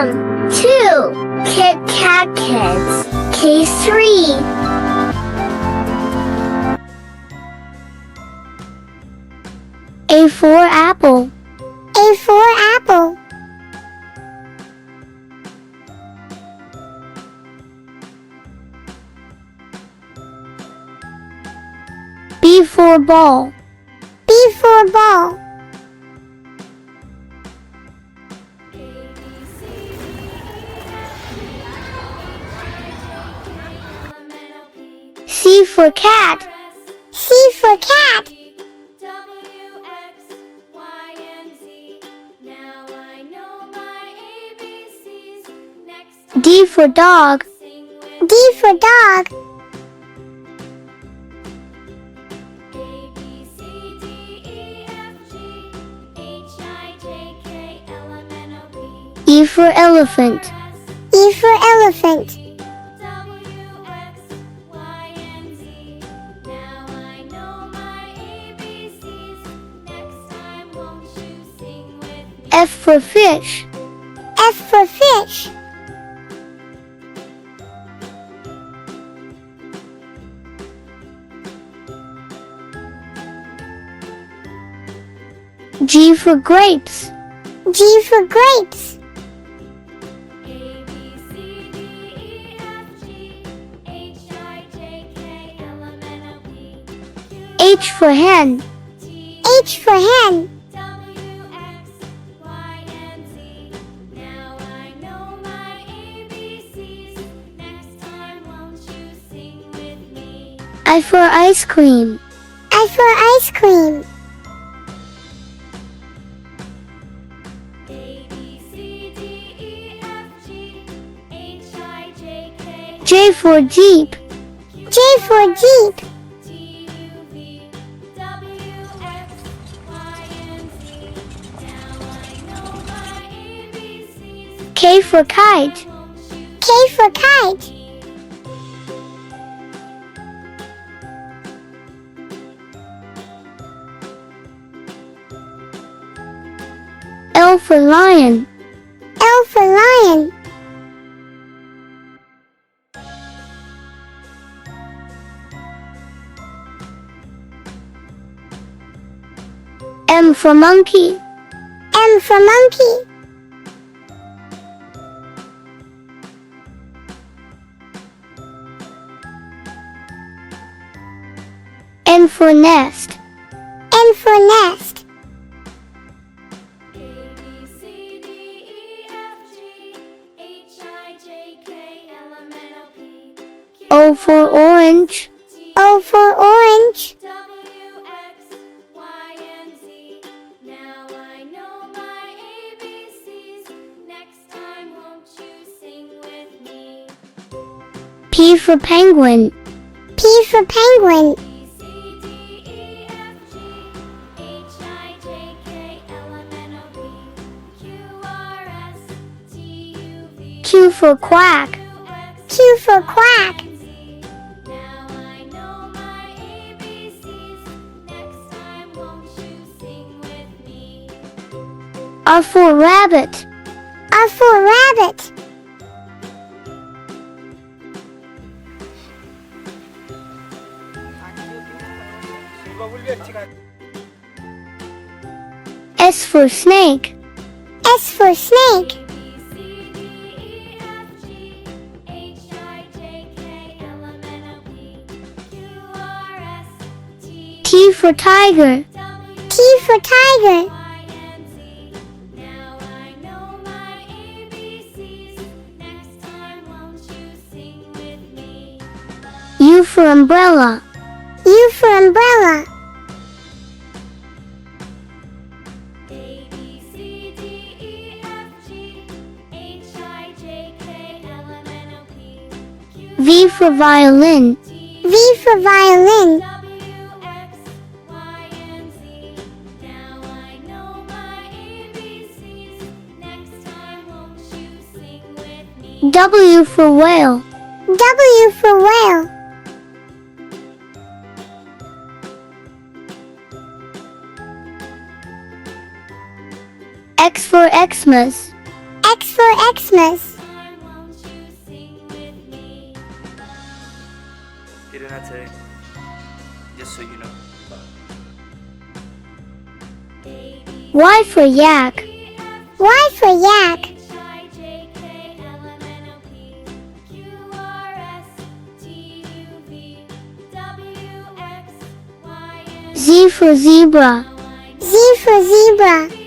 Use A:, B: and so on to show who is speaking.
A: 2. Kit Kat Kids. Case 3. A for apple.
B: A for apple.
A: B for ball.
B: B for ball.
A: C for cat.
B: C for cat.
A: D for dog.
B: D for dog.
A: E for elephant.
B: E for elephant.
A: F for fish.
B: F for fish.
A: G for grapes.
B: G for grapes.
A: H for hen.
B: H for hen.
A: I for ice cream.
B: I for ice cream.
A: J for jeep.
B: J for jeep.
A: K for kite.
B: K for kite.
A: L for lion.
B: L for lion.
A: M for monkey.
B: M for monkey.
A: N for nest.
B: N for nest.
A: O for orange.
B: O for orange.
A: P for penguin.
B: P for penguin.
A: Q for quack.
B: Q for quack.
A: R for rabbit.
B: R for rabbit.
A: S for snake.
B: S for snake.
A: T for tiger.
B: T for tiger.
A: U for umbrella.
B: U for umbrella. V for violin. V for violin.
A: W for whale.
B: W for whale.
A: X for Xmas.
B: X for Xmas.
C: He did not say, just so you know.
B: Y for Yak. Y for Yak. Z for Zebra. Z for Zebra.